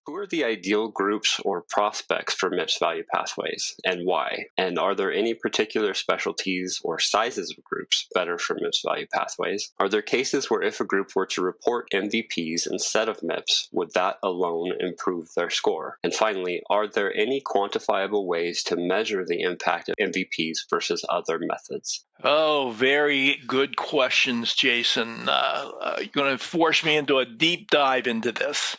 Who are the ideal groups or prospects for MIPS value pathways, and why? And are there any particular specialties or sizes of groups better for MIPS value pathways? Are there cases where if a group were to report MVPs instead of MIPS, would that alone improve their score? And finally, are there any quantifiable ways to measure the impact of MVPs versus other methods? Oh, very good questions, Jason. You're going to force me into a deep dive into this.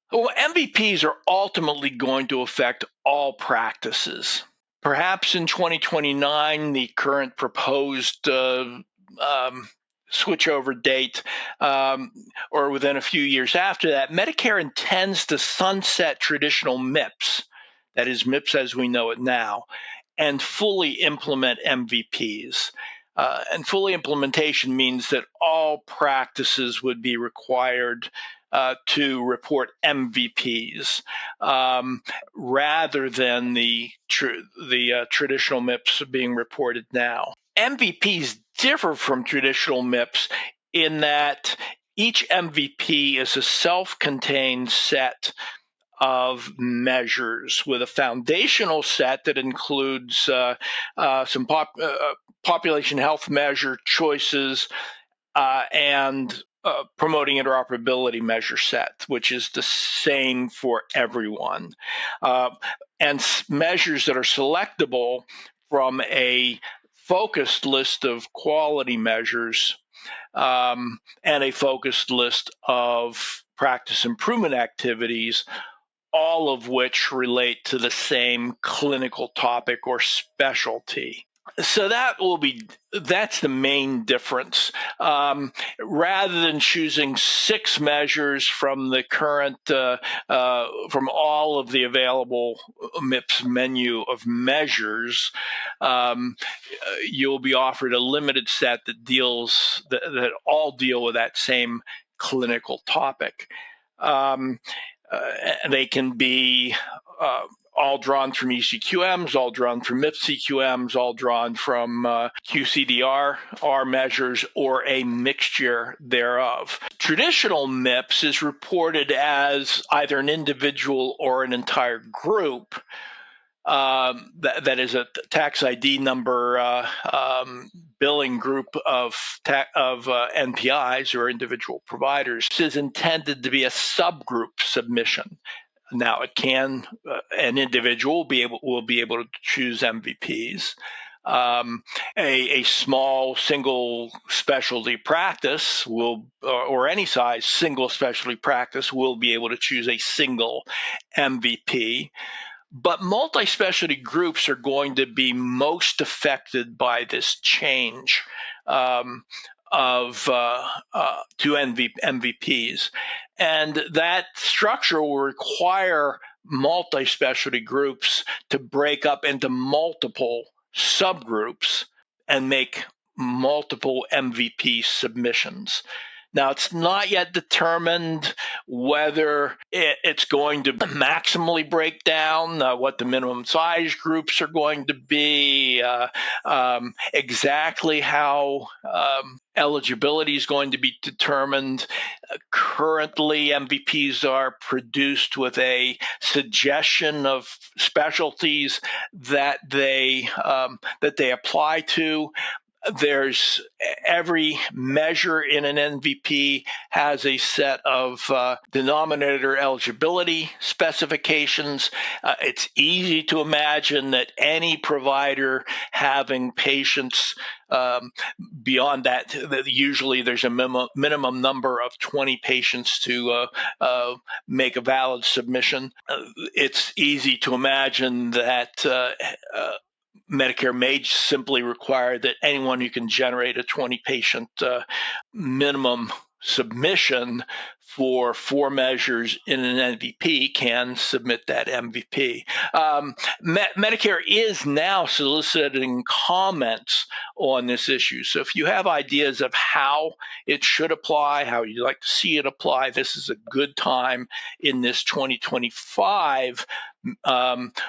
Well, MVPs are ultimately going to affect all practices. Perhaps in 2029, the current proposed switchover date, or within a few years after that, Medicare intends to sunset traditional MIPS, that is MIPS as we know it now, and fully implement MVPs. And fully implementation means that all practices would be required to report MVPs rather than the traditional MIPS being reported now. MVPs differ from traditional MIPS in that each MVP is a self-contained set of measures with a foundational set that includes some population health measure choices and promoting interoperability measure set, which is the same for everyone, and measures that are selectable from a focused list of quality measures and a focused list of practice improvement activities, all of which relate to the same clinical topic or specialty. So that's the main difference. Rather than choosing 6 measures from the current, from all of the available MIPS menu of measures, you'll be offered a limited set that all deal with that same clinical topic. They can be all drawn from ECQMs, all drawn from MIPS CQMs, all drawn from QCDR measures, or a mixture thereof. Traditional MIPS is reported as either an individual or an entire group. That is a tax ID number billing group of NPIs or individual providers. This is intended to be a subgroup submission. Now, an individual will be able to choose MVPs. A small single specialty practice or any size single specialty practice will be able to choose a single MVP. But multi-specialty groups are going to be most affected by this change to MVPs. And that structure will require multi-specialty groups to break up into multiple subgroups and make multiple MVP submissions. Now, it's not yet determined whether it's going to maximally break down, what the minimum size groups are going to be, exactly how eligibility is going to be determined. Currently, MVPs are produced with a suggestion of specialties that they apply to. There's every measure in an MVP has a set of denominator eligibility specifications. It's easy to imagine that any provider having patients beyond that, usually there's a minimum number of 20 patients to make a valid submission. It's easy to imagine that Medicare may simply require that anyone who can generate a 20-patient minimum submission for 4 measures in an MVP can submit that MVP. Medicare is now soliciting comments on this issue. So if you have ideas of how it should apply, how you'd like to see it apply, this is a good time in this 2025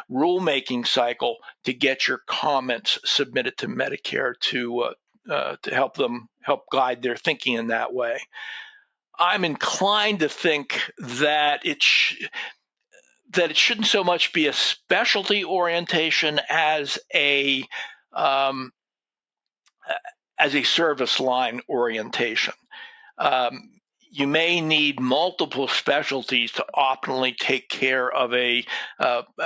rulemaking cycle to get your comments submitted to Medicare to help guide their thinking in that way. I'm inclined to think that it shouldn't so much be a specialty orientation um, as a service line orientation. Um, you may need multiple specialties to optimally take care of a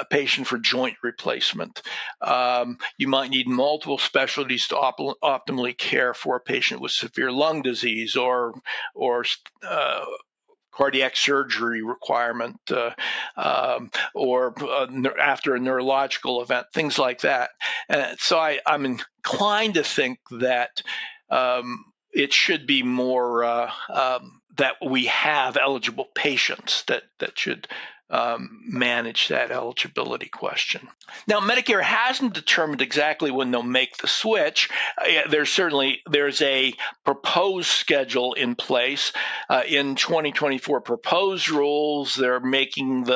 patient for joint replacement. You might need multiple specialties to optimally care for a patient with severe lung disease or cardiac surgery requirement, or after a neurological event, things like that. So I'm inclined to think that it should be more that we have eligible patients that should manage that eligibility question. Now, Medicare hasn't determined exactly when they'll make the switch. There's a proposed schedule in place. In 2024 proposed rules, they're making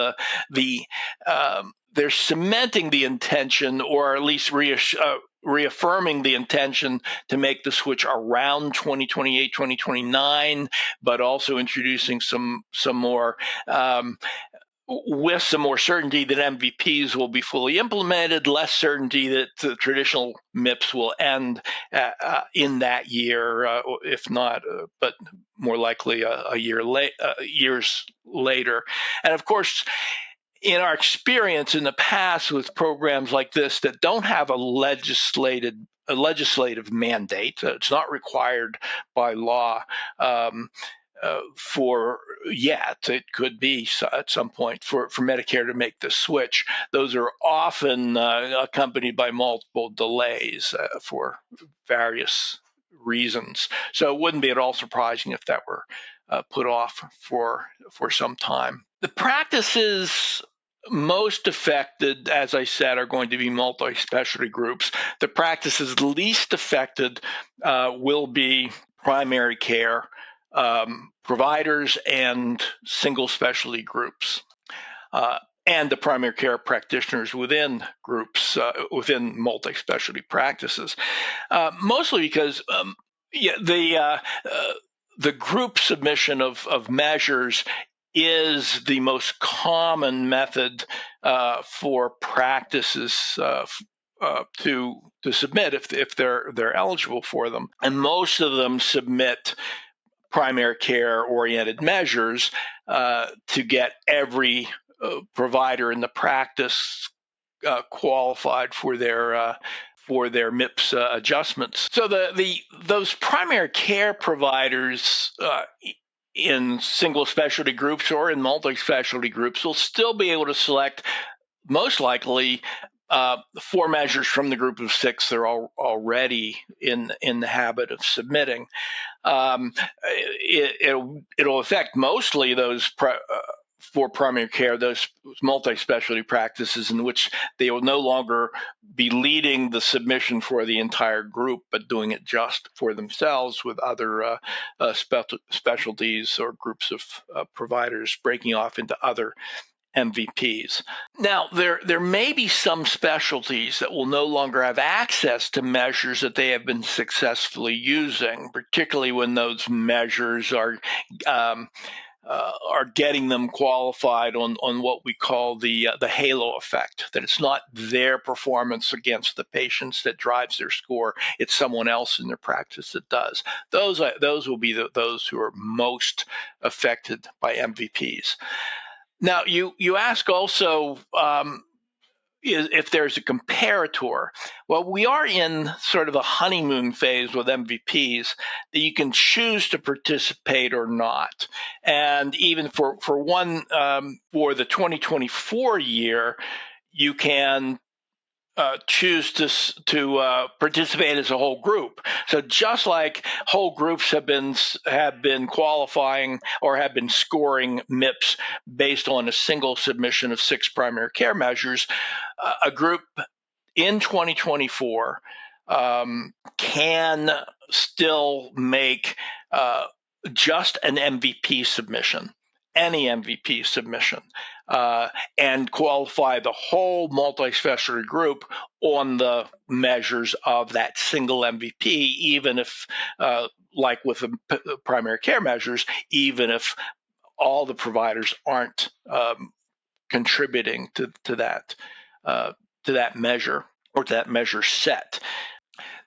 they're cementing the intention, or at least reaffirming the intention to make the switch around 2028, 2029, but also introducing some more with some more certainty that MVPs will be fully implemented, less certainty that the traditional MIPS will end in that year, if not, but more likely years later. And of course, in our experience in the past with programs like this that don't have a legislative mandate, it's not required by law. For yet, it could be at some point for Medicare to make the switch. Those are often accompanied by multiple delays for various reasons. So it wouldn't be at all surprising if that were put off for some time. The practices most affected, as I said, are going to be multi-specialty groups. The practices least affected will be primary care providers and single specialty groups, and the primary care practitioners within groups, within multi-specialty practices, mostly because the group submission of measures is the most common method for practices to submit if they're eligible for them, and most of them submit primary care oriented measures to get every provider in the practice qualified for their MIPS adjustments. So those primary care providers in single specialty groups or in multi-specialty groups will still be able to select, most likely, 4 measures from the group of 6 they're already in the habit of submitting. It'll affect mostly those for primary care, those multi-specialty practices in which they will no longer be leading the submission for the entire group, but doing it just for themselves with other specialties or groups of providers breaking off into other MVPs. Now, there may be some specialties that will no longer have access to measures that they have been successfully using, particularly when those measures are getting them qualified on what we call the halo effect, that it's not their performance against the patients that drives their score, it's someone else in their practice that does. Those will be those who are most affected by MVPs. Now, you ask also if there's a comparator. Well, we are in sort of a honeymoon phase with MVPs that you can choose to participate or not. And even for for the 2024 year, you can choose to participate as a whole group. So just like whole groups have been qualifying or have been scoring MIPS based on a single submission of 6 primary care measures, a group in 2024 can still make just an MVP submission any MVP submission and qualify the whole multi-specialty group on the measures of that single MVP, even if, like with the primary care measures, even if all the providers aren't contributing to that measure or to that measure set.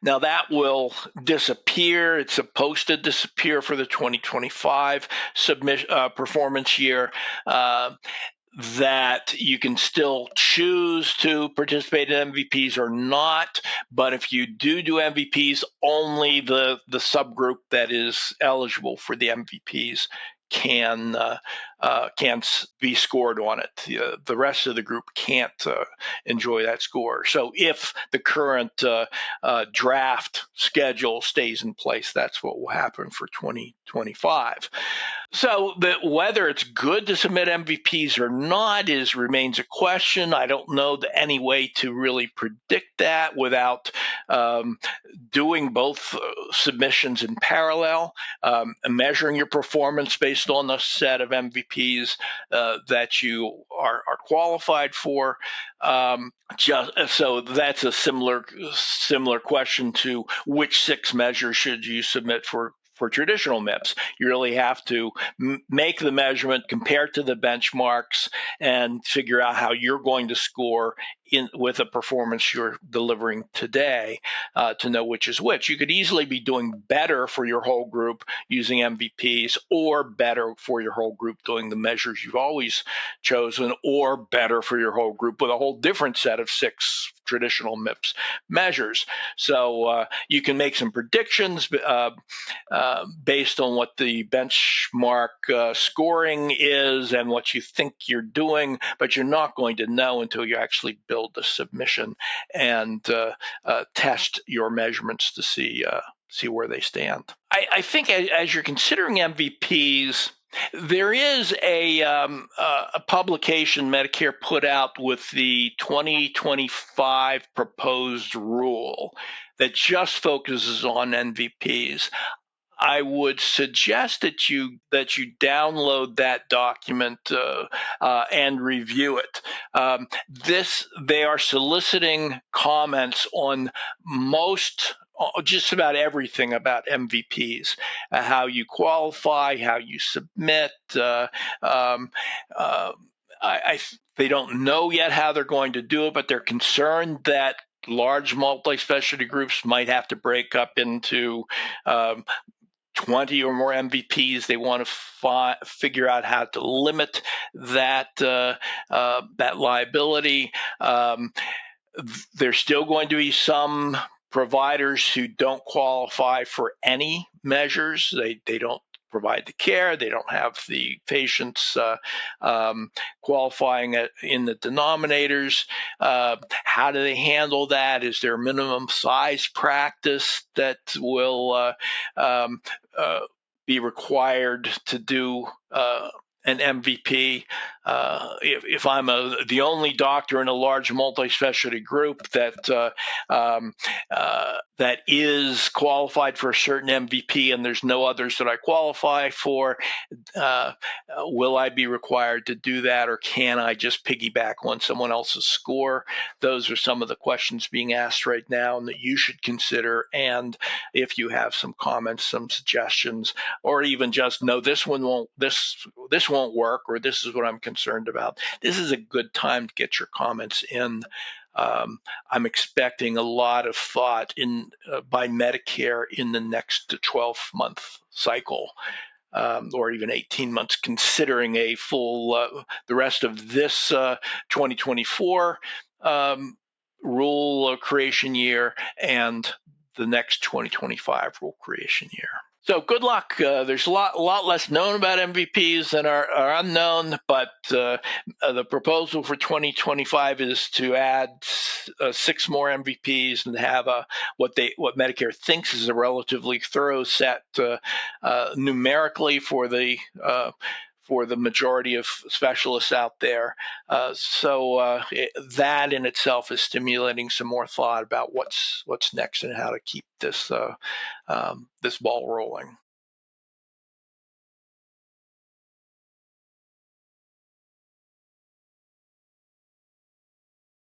Now that will disappear. It's supposed to disappear for the 2025 performance year. That you can still choose to participate in MVPs or not, but if you do MVPs, only the subgroup that is eligible for the MVPs can be scored on it. The rest of the group can't enjoy that score. So if the current draft schedule stays in place, that's what will happen for 2025. So whether it's good to submit MVPs or not remains a question. I don't know any way to really predict that without doing both submissions in parallel, measuring your performance based on the set of MVPs that you are qualified for. So that's a similar question to which 6 measures should you submit for traditional MIPS. You really have to make the measurement, compare it to the benchmarks, and figure out how you're going to score with a performance you're delivering today to know which is which. You could easily be doing better for your whole group using MVPs, or better for your whole group doing the measures you've always chosen, or better for your whole group with a whole different set of 6 traditional MIPS measures. So you can make some predictions based on what the benchmark scoring is and what you think you're doing, but you're not going to know until you actually build the submission and test your measurements to see where they stand. I think as you're considering MVPs, there is a publication Medicare put out with the 2025 proposed rule that just focuses on MVPs. I would suggest that you download that document and review it. They are soliciting comments on just about everything about MVPs, how you qualify, how you submit. They don't know yet how they're going to do it, but they're concerned that large multi-specialty groups might have to break up into 20 or more MVPs. They want to figure out how to limit that liability. There's still going to be some providers who don't qualify for any measures. They don't provide the care. They don't have the patients qualifying in the denominators. How do they handle that? Is there a minimum size practice that will be required to do an MVP? If I'm the only doctor in a large multi-specialty group that is qualified for a certain MVP and there's no others that I qualify for, will I be required to do that, or can I just piggyback on someone else's score? Those are some of the questions being asked right now and that you should consider. And if you have some comments, some suggestions, or even just no, this won't work, or this is what I'm concerned about, this is a good time to get your comments in. I'm expecting a lot of thought by Medicare in the next 12-month cycle, or even 18 months, considering a full the rest of this 2024 rule creation year and the next 2025 rule creation year. So good luck. There's a lot less known about MVPs than are unknown, but the proposal for 2025 is to add 6 more MVPs and have what Medicare thinks is a relatively thorough set numerically for the majority of specialists out there. So that in itself is stimulating some more thought about what's next and how to keep this ball rolling.